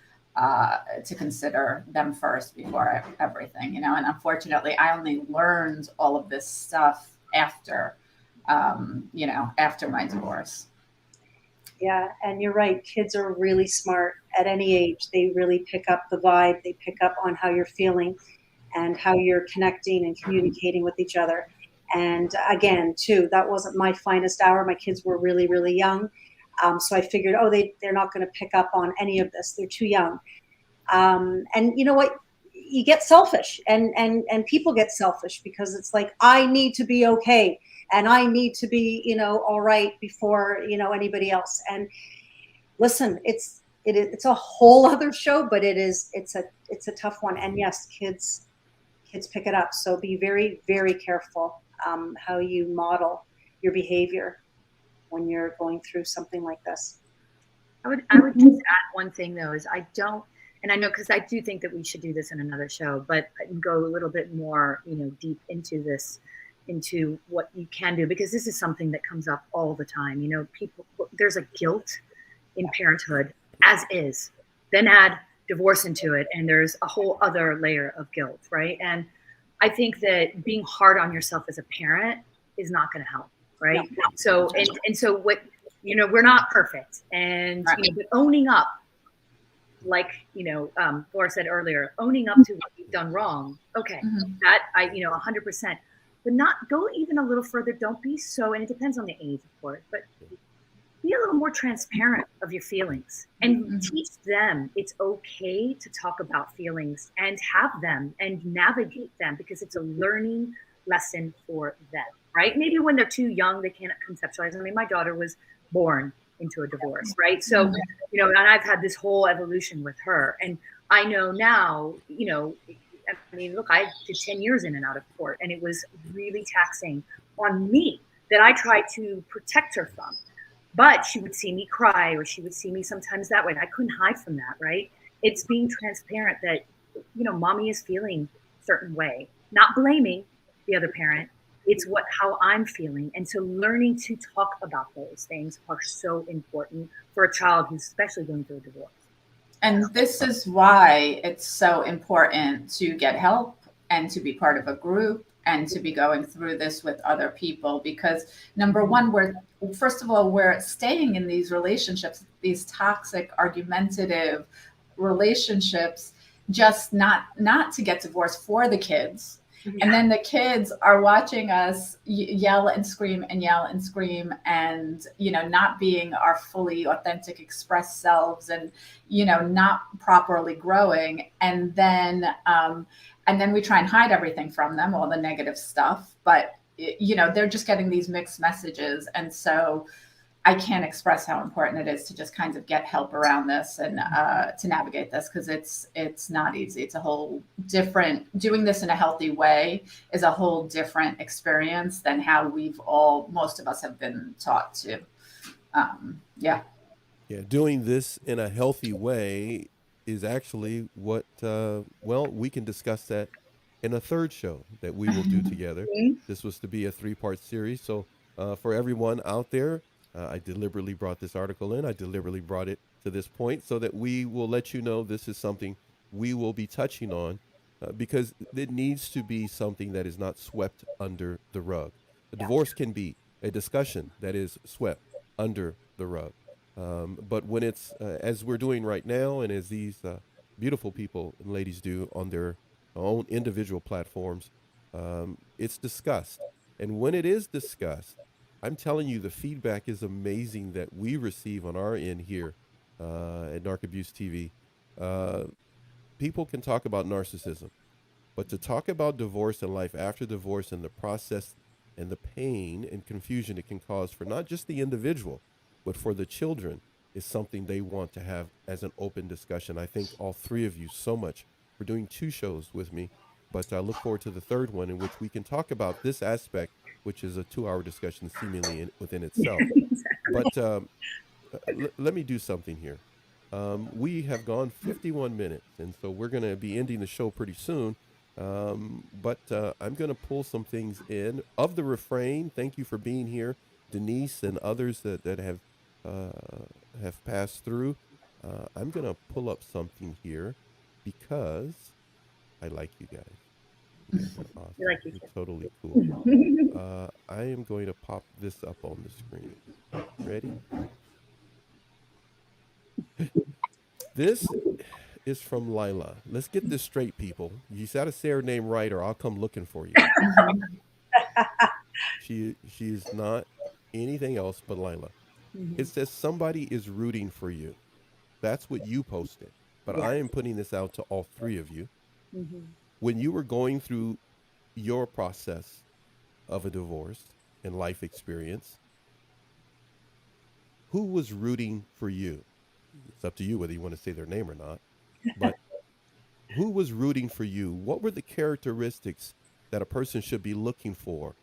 consider them first before everything, and unfortunately I only learned all of this stuff after my divorce. Yeah, and you're right. Kids are really smart at any age. They really pick up the vibe. They pick up on how you're feeling and how you're connecting and communicating with each other. And again, too, that wasn't my finest hour. My kids were really, really young. So I figured, they're not going to pick up on any of this. They're too young. And you know what? You get selfish, and people get selfish because it's like, I need to be okay. And I need to be, all right before, anybody else. And listen, it's a whole other show, but it's a tough one. And yes, kids pick it up. So be very, very careful how you model your behavior when you're going through something like this. I would just add one thing though, is I don't, and I know, because I do think that we should do this in another show, but go a little bit more, deep into this, into what you can do, because this is something that comes up all the time. People, there's a guilt in parenthood as is, then add divorce into it, and there's a whole other layer of guilt, right? And I think that being hard on yourself as a parent is not going to help, right? No. So, and so what, we're not perfect, and Right. But owning up, like Flora said earlier, owning up to what you've done wrong. Okay, that I 100%. But not go even a little further. Don't be so, and it depends on the age, of course, but be a little more transparent of your feelings and teach them it's okay to talk about feelings and have them and navigate them, because it's a learning lesson for them, right? Maybe when they're too young, they can't conceptualize. I mean, my daughter was born into a divorce, right? So, and I've had this whole evolution with her, and I know now, I mean, look, I did 10 years in and out of court, and it was really taxing on me that I tried to protect her from. But she would see me cry, or she would see me sometimes that way. And I couldn't hide from that, right? it's being transparent that, mommy is feeling a certain way, not blaming the other parent. It's how I'm feeling. And so learning to talk about those things are so important for a child who's especially going through a divorce. And this is why it's so important to get help and to be part of a group and to be going through this with other people. Because number one, first of all, we're staying in these relationships, these toxic, argumentative relationships, just not to get divorced for the kids. And then the kids are watching us yell and scream and yell and scream and, not being our fully authentic expressed selves and, not properly growing. And then we try and hide everything from them, all the negative stuff. But, they're just getting these mixed messages. And so I can't express how important it is to just kind of get help around this and to navigate this, because it's not easy. It's a whole different, doing this in a healthy way is a whole different experience than how most of us have been taught to. Yeah, doing this in a healthy way is actually what, we can discuss that in a third show that we will do together. This was to be a 3-part series. So for everyone out there, I deliberately brought this article in. I deliberately brought it to this point so that we will let you know this is something we will be touching on because it needs to be something that is not swept under the rug. A divorce can be a discussion that is swept under the rug. But when it's, as we're doing right now, and as these beautiful people and ladies do on their own individual platforms, it's discussed. And when it is discussed, I'm telling you, the feedback is amazing that we receive on our end here at NARC Abuse TV. People can talk about narcissism, but to talk about divorce and life after divorce and the process and the pain and confusion it can cause for not just the individual, but for the children is something they want to have as an open discussion. I thank all three of you so much for doing 2 shows with me, but I look forward to the third one in which we can talk about this aspect, which is a 2-hour discussion seemingly within itself. But let me do something here. We have gone 51 minutes, and so we're going to be ending the show pretty soon. But I'm going to pull some things in of the refrain. Thank you for being here, Denise and others that have passed through. I'm going to pull up something here because I like you guys. Awesome. We like you You're too. totally cool. I am going to pop this up on the screen. Ready? This is from Laila. Let's get this straight, people. You got to say her name right or I'll come looking for you. She's not anything else but Laila. It says somebody is rooting for you. That's what you posted. But I am putting this out to all 3 of you. When you were going through your process of a divorce and life experience, who was rooting for you? It's up to you whether you want to say their name or not. But who was rooting for you? What were the characteristics that a person should be looking for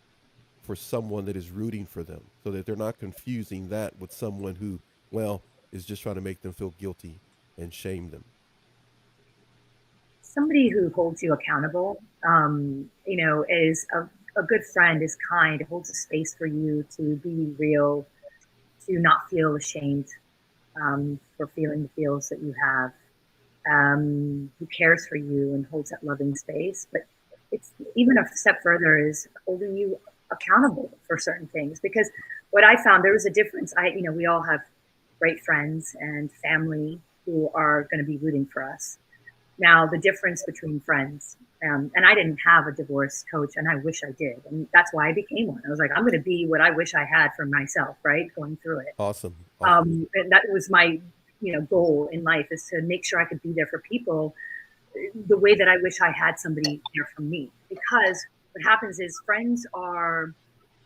someone that is rooting for them, so that they're not confusing that with someone who, is just trying to make them feel guilty and shame them? Somebody who holds you accountable, is a good friend, is kind, holds a space for you to be real, to not feel ashamed for feeling the feels that you have, who cares for you and holds that loving space. But it's even a step further is holding you accountable for certain things. Because what I found, there was a difference. We all have great friends and family who are going to be rooting for us. Now, the difference between friends, and I didn't have a divorce coach, and I wish I did. And that's why I became one. I was like, I'm going to be what I wish I had for myself, right? Going through it. Awesome. And that was my, goal in life, is to make sure I could be there for people the way that I wish I had somebody there for me. Because what happens is friends are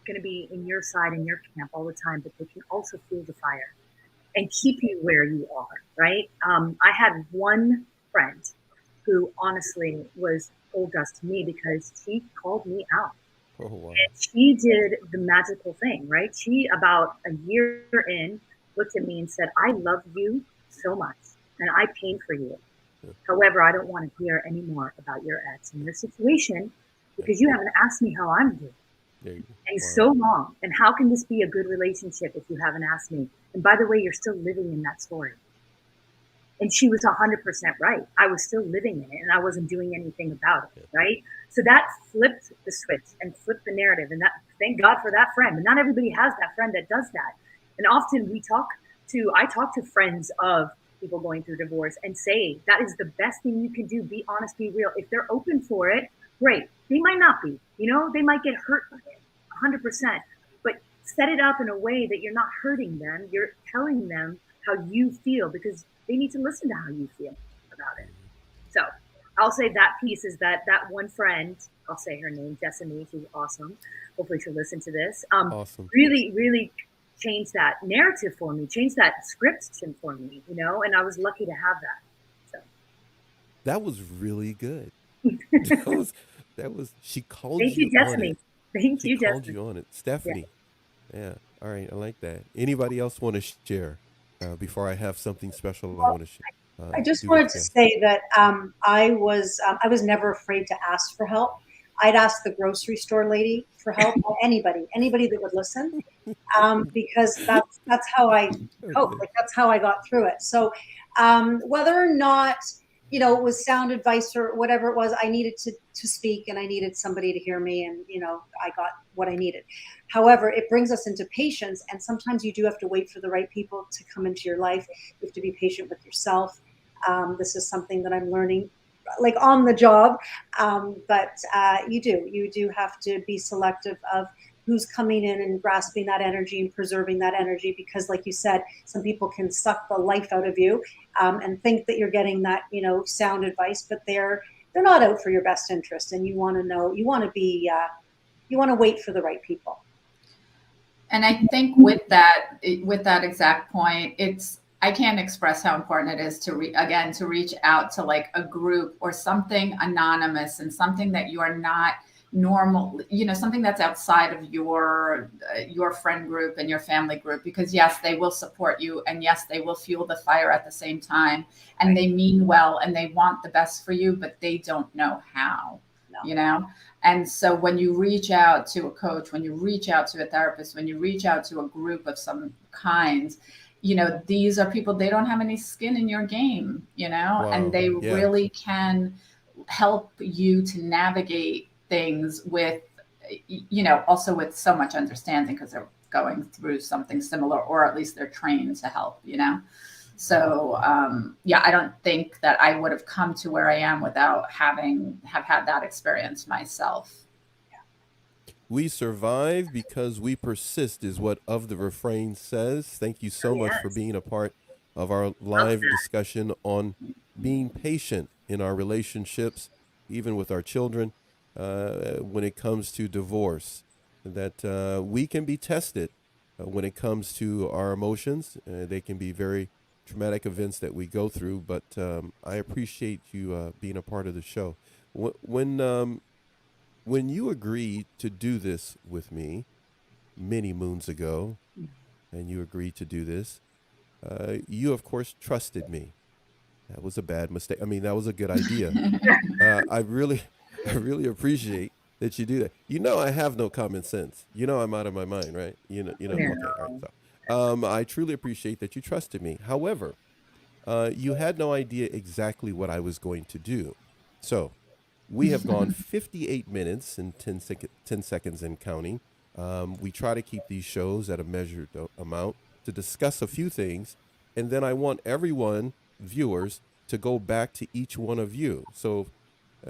going to be in your side, in your camp all the time, but they can also fuel the fire and keep you where you are, right? I had one friend who honestly was old dust to me because she called me out. Oh, wow. And she did the magical thing, right? She, about a year in, looked at me and said, I love you so much and I pain for you. However, I don't want to hear any more about your ex and your situation because you haven't asked me how I'm doing in so long. And how can this be a good relationship if you haven't asked me? And by the way, you're still living in that story. And she was 100% right. I was still living in it and I wasn't doing anything about it, right? So that flipped the switch and flipped the narrative. And that, thank God for that friend. But not everybody has that friend that does that. And often I talk to friends of people going through divorce and say, that is the best thing you can do. Be honest, be real. If they're open for it, great. They might not be, they might get hurt by it 100%, but set it up in a way that you're not hurting them. You're telling them how you feel because they need to listen to how you feel about it. So I'll say that piece is that one friend, I'll say her name, Jessamy, she's awesome. Hopefully she'll listen to this. Awesome. Really, really changed that narrative for me, changed that script for me, and I was lucky to have that. So that was really good. that was she called Thank you Jessamy. on it. Thank you, She called Jessamy. you on it. Stephanie. Yeah. All right. I like that. Anybody else want to share before I have something special I want to share? I just wanted to say that I was never afraid to ask for help. I'd ask the grocery store lady for help, or anybody that would listen, because that's how I cope. Like that's how I got through it. So whether or not it was sound advice or whatever it was, I needed to speak and I needed somebody to hear me, and I got what I needed. However, it brings us into patience, and sometimes you do have to wait for the right people to come into your life. You have to be patient with yourself. This is something that I'm learning, like on the job. But you do have to be selective of who's coming in and grasping that energy and preserving that energy, because like you said, some people can suck the life out of you and think that you're getting that sound advice, but they're not out for your best interest, and you want to wait for the right people. And I think with that exact point, I can't express how important it is to reach out to like a group or something anonymous and something that you are not normal, something that's outside of your friend group and your family group, because yes, they will support you, and yes, they will fuel the fire at the same time, and they mean well and they want the best for you, but they don't know how. And so when you reach out to a coach, when you reach out to a therapist, when you reach out to a group of some kind, these are people, they don't have any skin in your game, Wow. and they really can help you to navigate things with, also with so much understanding, because they're going through something similar, or at least they're trained to help, So, I don't think that I would have come to where I am without have had that experience myself. We survive because we persist is what Of the Refrain says. Thank you so much for being a part of our live discussion on being patient in our relationships, even with our children, when it comes to divorce, that we can be tested when it comes to our emotions. They can be very traumatic events that we go through, but I appreciate you being a part of the show. When you agreed to do this with me many moons ago, and you agreed to do this, you of course trusted me. That was a bad mistake. I mean, that was a good idea. I really appreciate that you do that. I have no common sense. I'm out of my mind, right? Okay, all right. So, I truly appreciate that you trusted me. However, you had no idea exactly what I was going to do. So we have gone 58 minutes and 10 seconds and counting. We try to keep these shows at a measured amount to discuss a few things. And then I want everyone, viewers, to go back to each one of you. So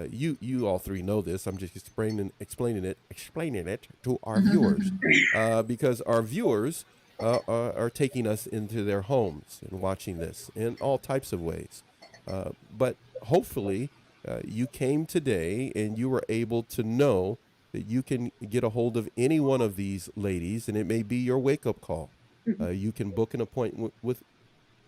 you all three know this. I'm just explaining it to our viewers, because our viewers are taking us into their homes and watching this in all types of ways. But hopefully you came today and you were able to know that you can get a hold of any one of these ladies, and it may be your wake-up call. You can book an appointment with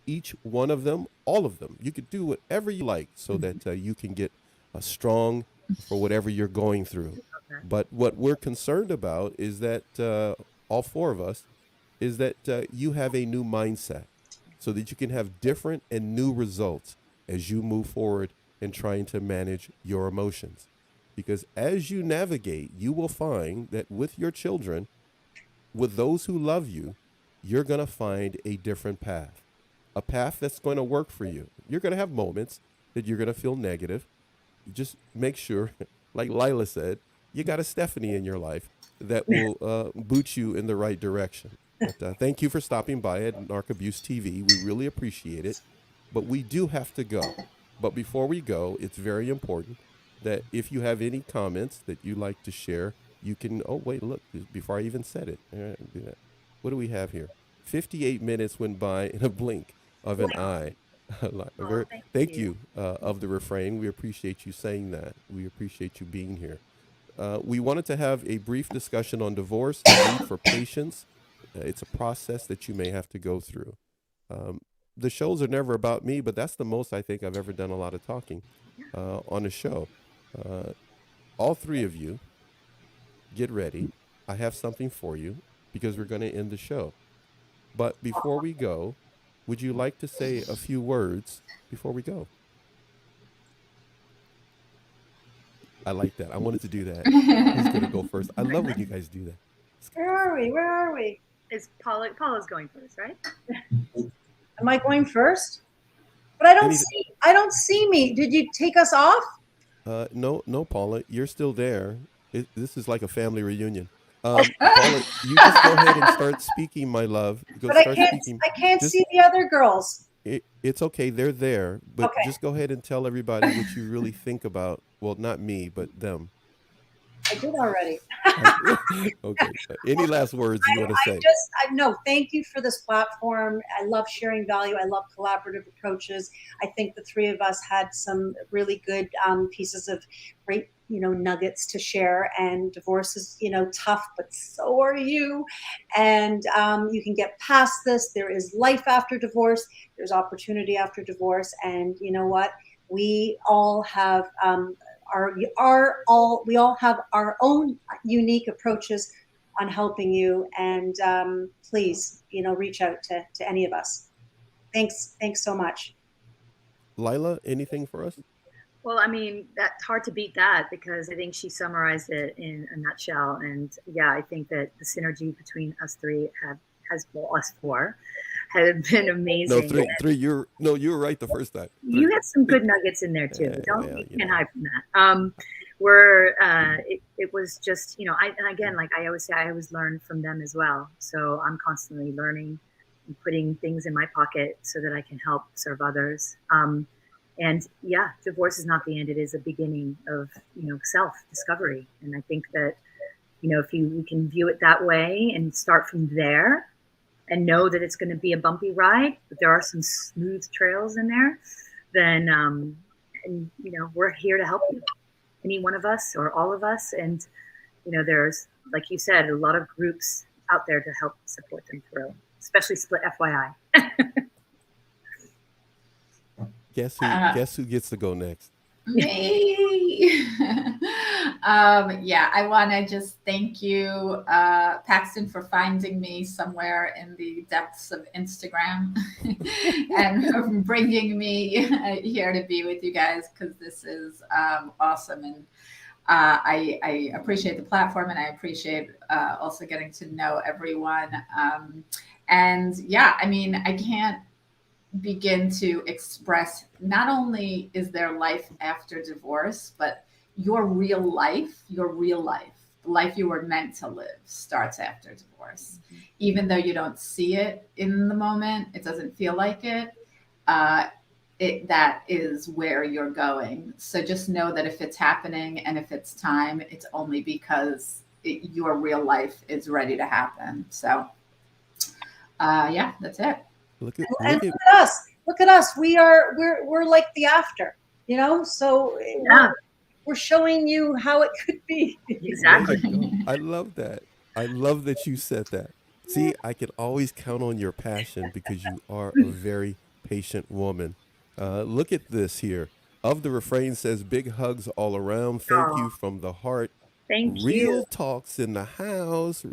each one of them, all of them. You could do whatever you like so that you can get strong for whatever you're going through. But what we're concerned about is that all four of us is that you have a new mindset so that you can have different and new results. as you move forward in trying to manage your emotions. Because as you navigate, you will find that with your children, with those who love you, you're going to find a different path, a path that's going to work for you. You're going to have moments that you're going to feel negative. Just make sure, like Laila said, you got a Stephanie in your life that will boot you in the right direction. But thank you for stopping by at NARC Abuse TV. We really appreciate it. But we do have to go. But before we go, it's very important that if you have any comments that you like to share, you can. Oh, wait, look, before I even said it. Do that. What do we have here? 58 minutes went by in a blink of an eye. Oh, Thank you of the refrain. We appreciate you saying that. We appreciate you being here. We wanted to have a brief discussion on divorce, the need for patience. It's a process that you may have to go through. The shows are never about me, but that's the most I think I've ever done a lot of talking on a show. All three of you, get ready. I have something for you because we're going to end the show. But before we go, would you like to say a few words before we go? I like that. I wanted to do that. Who's going to go first? I love when you guys do that. Where are we? Where are we? Is Paula's going first, right? Am I going first? But I don't see me. Did you take us off? No, Paula, you're still there. This is like a family reunion. Paula, you just go ahead and start speaking, my love. But I can't see the other girls. It's okay. They're there. But Okay. just go ahead and tell everybody what you really think about, well, not me, but them. I did already. Okay. Any last words you want to say? No, thank you for this platform. I love sharing value. I love collaborative approaches. I think the three of us had some really good pieces of great, nuggets to share. And divorce is, tough, but so are you. And you can get past this. There is life after divorce. There's opportunity after divorce. And you know what? We all have we all have our own unique approaches on helping you, and please, reach out to any of us. Thanks so much. Laila, anything for us? Well, I mean, that's hard to beat that because I think she summarized it in a nutshell. And yeah, I think that the synergy between us three us four, have been amazing. No, three. You were right the first time. You had some good nuggets in there too. You can't hide from that. It was just, and again, like I always say, I always learn from them as well. So I'm constantly learning and putting things in my pocket so that I can help serve others. And yeah, divorce is not the end. It is a beginning of, self-discovery. And I think that, if you can view it that way and start from there and know that it's going to be a bumpy ride, but there are some smooth trails in there, then, we're here to help you, any one of us or all of us. And, there's, like you said, a lot of groups out there to help support them through, especially Split FYI. Guess who gets to go next? Me. I want to just thank you, Paxton, for finding me somewhere in the depths of Instagram and for bringing me here to be with you guys, because this is awesome. And I appreciate the platform, and I appreciate also getting to know everyone. I can't begin to express, not only is there life after divorce, but your real life, the life you were meant to live, starts after divorce. Mm-hmm. Even though you don't see it in the moment, it doesn't feel like it, that is where you're going. So just know that if it's happening and if it's time, it's only because your real life is ready to happen. So that's it. Look at us. Look at us. We're like the after, so yeah. We're showing you how it could be. Exactly. I love that. I love that you said that. See, I can always count on your passion because you are a very patient woman. Look at this here. Of the refrain says, big hugs all around. Thank you from the heart. Thank you. Real talks in the house.